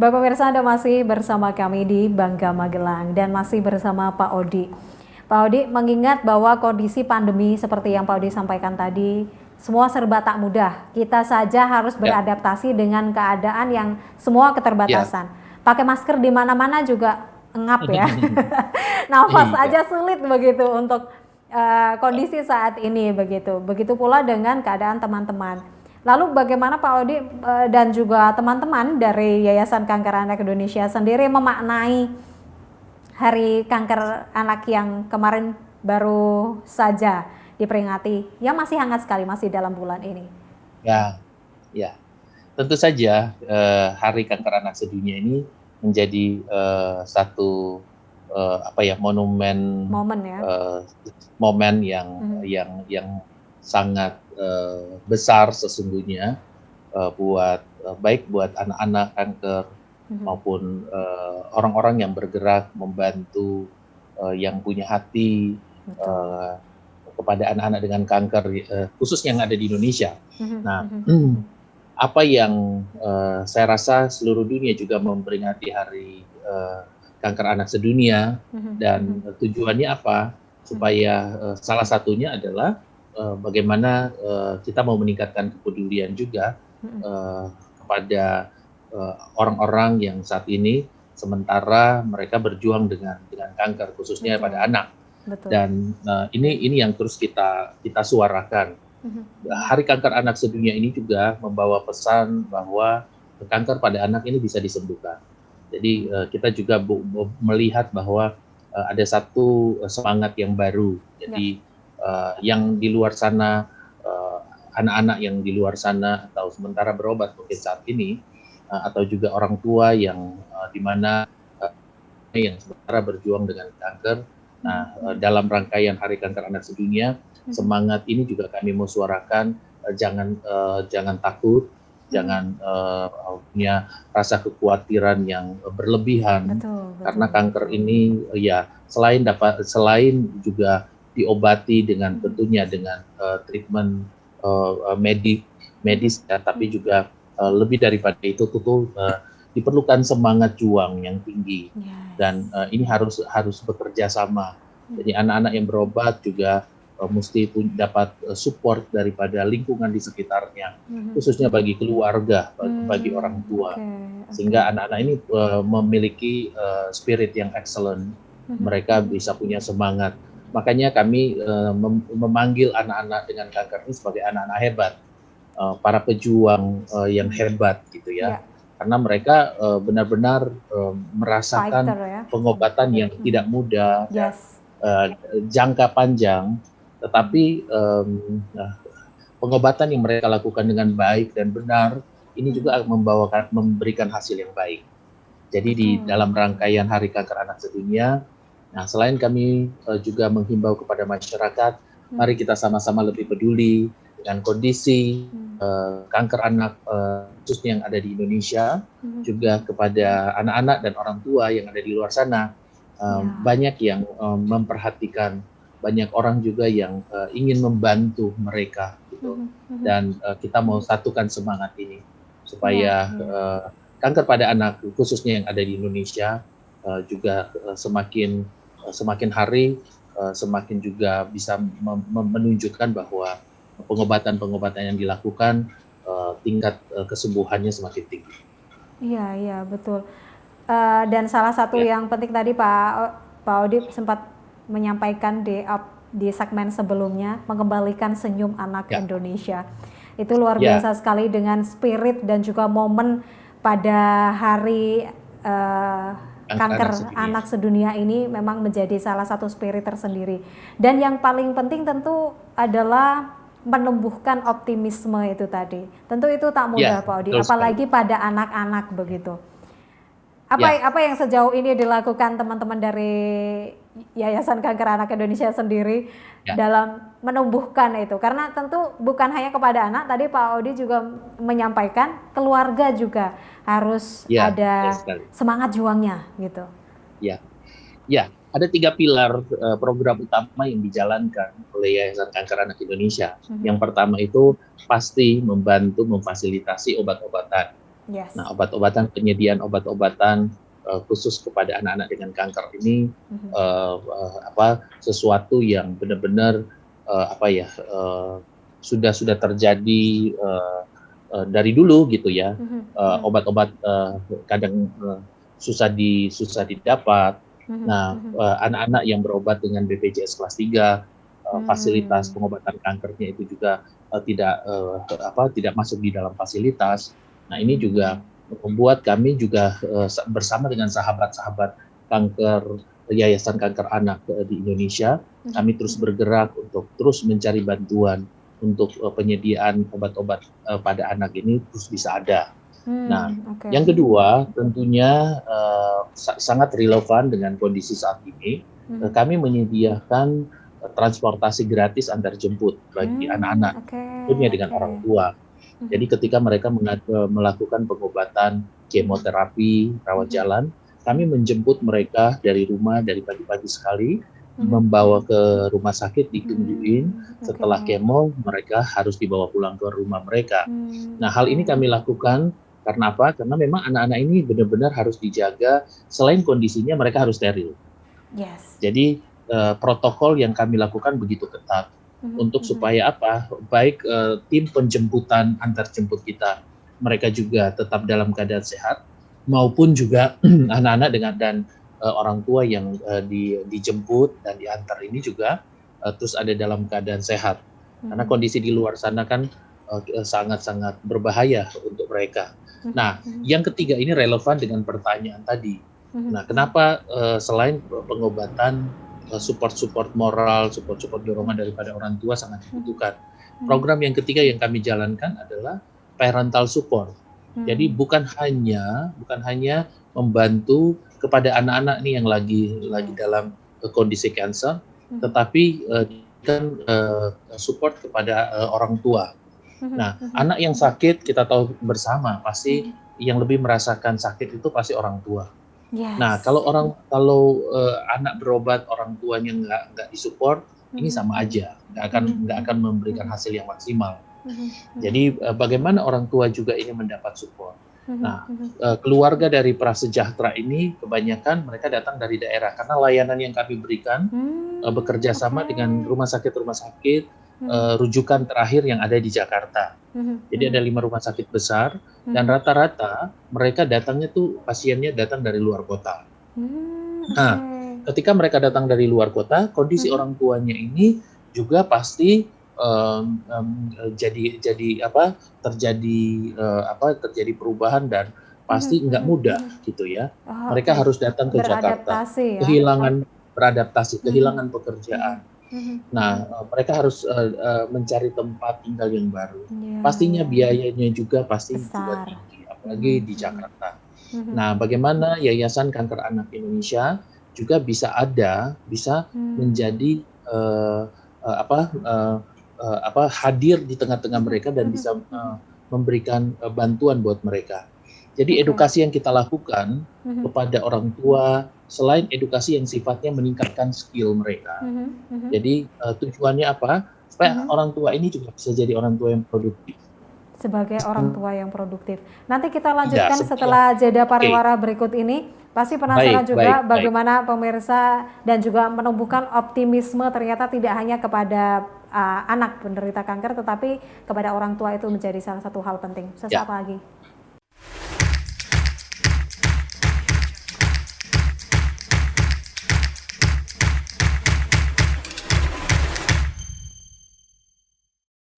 Bapak pemirsa, Anda masih bersama kami di Bangga Magelang dan masih bersama Pak Odi. Pak Odi mengingat bahwa kondisi pandemi seperti yang Pak Odi sampaikan tadi, semua serba tak mudah. Kita saja harus Ya, beradaptasi dengan keadaan yang semua ya. keterbatasan. Pakai masker di mana-mana juga ngap ya. Nafas Iya, aja sulit begitu untuk kondisi saat ini begitu. Begitu pula dengan keadaan teman-teman. Lalu bagaimana Pak Odi dan juga teman-teman dari Yayasan Kanker Anak Indonesia sendiri memaknai Hari Kanker Anak yang kemarin baru saja diperingati, yang masih hangat sekali, masih dalam bulan ini? ya, ya. Tentu saja Hari Kanker Anak Sedunia ini menjadi satu monumen Momen ya. eh, momen yang sangat besar sesungguhnya baik buat anak-anak kanker maupun orang-orang yang bergerak membantu yang punya hati Betul. eh, kepada anak-anak dengan kanker khususnya yang ada di Indonesia. Nah, apa yang saya rasa seluruh dunia juga memperingati Hari Kanker Anak Sedunia dan tujuannya apa? Supaya salah satunya adalah bagaimana kita mau meningkatkan kepedulian juga kepada orang-orang yang saat ini sementara mereka berjuang dengan kanker khususnya Betul. pada anak. Betul. Dan ini yang terus kita suarakan. Hari Kanker Anak Sedunia ini juga membawa pesan bahwa kanker pada anak ini bisa disembuhkan. Jadi kita juga melihat bahwa ada satu semangat yang baru. Jadi yang di luar sana, anak-anak yang di luar sana atau sementara berobat mungkin saat ini, atau juga orang tua yang di mana yang sementara berjuang dengan kanker. Nah, dalam rangkaian Hari Kanker Anak Sedunia, semangat ini juga kami mau suarakan, jangan takut, jangan punya rasa kekhawatiran yang berlebihan. Betul. Karena kanker ini ya selain juga diobati dengan tentunya dengan treatment medis ya, tapi juga lebih daripada itu tentu diperlukan semangat juang yang tinggi. Dan ini harus bekerja sama. Jadi anak-anak yang berobat juga mesti dapat support daripada lingkungan di sekitarnya, khususnya bagi keluarga, bagi orang tua, sehingga anak-anak ini memiliki spirit yang excellent, mereka bisa punya semangat. Makanya kami memanggil anak-anak dengan kanker ini sebagai anak-anak hebat, para pejuang yang hebat gitu ya. Karena mereka benar-benar merasakan pengobatan yang tidak mudah dan jangka panjang, tetapi pengobatan yang mereka lakukan dengan baik dan benar ini juga memberikan hasil yang baik. Jadi di dalam rangkaian Hari Kanker Anak Sedunia, nah selain kami juga menghimbau kepada masyarakat, mari kita sama-sama lebih peduli dengan kondisi kanker anak khususnya yang ada di Indonesia, juga kepada anak-anak dan orang tua yang ada di luar sana. Banyak yang memperhatikan, banyak orang juga yang ingin membantu mereka gitu. Dan kita mau satukan semangat ini supaya kanker pada anak khususnya yang ada di Indonesia juga semakin hari semakin juga bisa menunjukkan bahwa pengobatan yang dilakukan tingkat kesembuhannya semakin tinggi. Iya betul. Dan salah satu yang penting tadi Pak Odi sempat menyampaikan di segmen sebelumnya, mengembalikan senyum anak Indonesia. Itu luar biasa sekali dengan spirit dan juga momen pada Hari Kanker Anak Sedunia ini memang menjadi salah satu spirit tersendiri. Dan yang paling penting tentu adalah menumbuhkan optimisme itu tadi. Tentu itu tak mudah Pak Odi, apalagi pada anak-anak begitu. Apa yang sejauh ini dilakukan teman-teman dari Yayasan Kanker Anak Indonesia sendiri dalam menumbuhkan itu? Karena tentu bukan hanya kepada anak, tadi Pak Odi juga menyampaikan keluarga juga harus ada semangat juangnya gitu. Ya, ada 3 pilar program utama yang dijalankan oleh Yayasan Kanker Anak Indonesia. Yang pertama itu pasti membantu memfasilitasi obat-obatan. Yes. Nah, penyediaan obat-obatan khusus kepada anak-anak dengan kanker ini sesuatu yang benar-benar sudah terjadi dari dulu gitu ya. Obat-obat kadang susah didapat. Nah, anak-anak yang berobat dengan BPJS kelas 3, fasilitas pengobatan kankernya itu juga tidak masuk di dalam fasilitas. Nah, ini juga membuat kami juga bersama dengan sahabat-sahabat kanker, Yayasan Kanker Anak di Indonesia, kami terus bergerak untuk terus mencari bantuan untuk penyediaan obat-obat pada anak ini terus bisa ada. Nah, yang kedua tentunya sangat relevan dengan kondisi saat ini, kami menyediakan transportasi gratis antar jemput bagi anak-anak, tentunya dengan orang tua. Jadi ketika mereka melakukan pengobatan kemoterapi rawat jalan, kami menjemput mereka dari rumah dari pagi-pagi sekali, membawa ke rumah sakit, ditungguin. Setelah kemo, mereka harus dibawa pulang ke rumah mereka. Nah, hal ini kami lakukan karena apa? Karena memang anak-anak ini benar-benar harus dijaga. Selain kondisinya, mereka harus steril. Yes. Jadi protokol yang kami lakukan begitu ketat. Untuk supaya apa? Baik tim penjemputan antar jemput kita, mereka juga tetap dalam keadaan sehat, maupun juga anak-anak dan orang tua yang dijemput dan diantar ini juga terus ada dalam keadaan sehat. Karena kondisi di luar sana kan sangat-sangat berbahaya untuk mereka. Nah, yang ketiga ini relevan dengan pertanyaan tadi. Nah, kenapa selain pengobatan, support moral, support dorongan daripada orang tua sangat dibutuhkan. Program yang ketiga yang kami jalankan adalah parental support. Jadi bukan hanya membantu kepada anak-anak nih yang lagi dalam kondisi cancer, tetapi kan support kepada orang tua. Nah, anak yang sakit kita tahu bersama pasti yang lebih merasakan sakit itu pasti orang tua. Yes. Nah, kalau anak berobat orang tuanya nggak disupport, ini sama aja, nggak akan memberikan hasil yang maksimal. Jadi bagaimana orang tua juga ingin mendapat support. Nah, keluarga dari prasejahtera ini kebanyakan mereka datang dari daerah karena layanan yang kami berikan bekerja sama dengan rumah sakit rujukan terakhir yang ada di Jakarta. Jadi ada 5 rumah sakit besar dan rata-rata mereka datangnya tuh pasiennya datang dari luar kota. Nah, ketika mereka datang dari luar kota, kondisi orang tuanya ini juga pasti terjadi perubahan dan pasti nggak mudah gitu ya. Mereka harus datang ke Jakarta, kehilangan pekerjaan. Nah, mereka harus mencari tempat tinggal yang baru. Pastinya biayanya juga juga tinggi, apalagi di Jakarta. Nah, bagaimana Yayasan Kanker Anak Indonesia juga bisa menjadi hadir di tengah-tengah mereka dan bisa memberikan bantuan buat mereka. Jadi edukasi yang kita lakukan kepada orang tua, selain edukasi yang sifatnya meningkatkan skill mereka, jadi tujuannya apa? Supaya orang tua ini juga bisa jadi orang tua yang produktif. Sebagai orang tua yang produktif. Nanti kita lanjutkan setelah jeda pariwara berikut ini. Pasti penasaran juga bagaimana pemirsa dan juga menumbuhkan optimisme ternyata tidak hanya kepada anak penderita kanker, tetapi kepada orang tua itu menjadi salah satu hal penting. Sesaat lagi.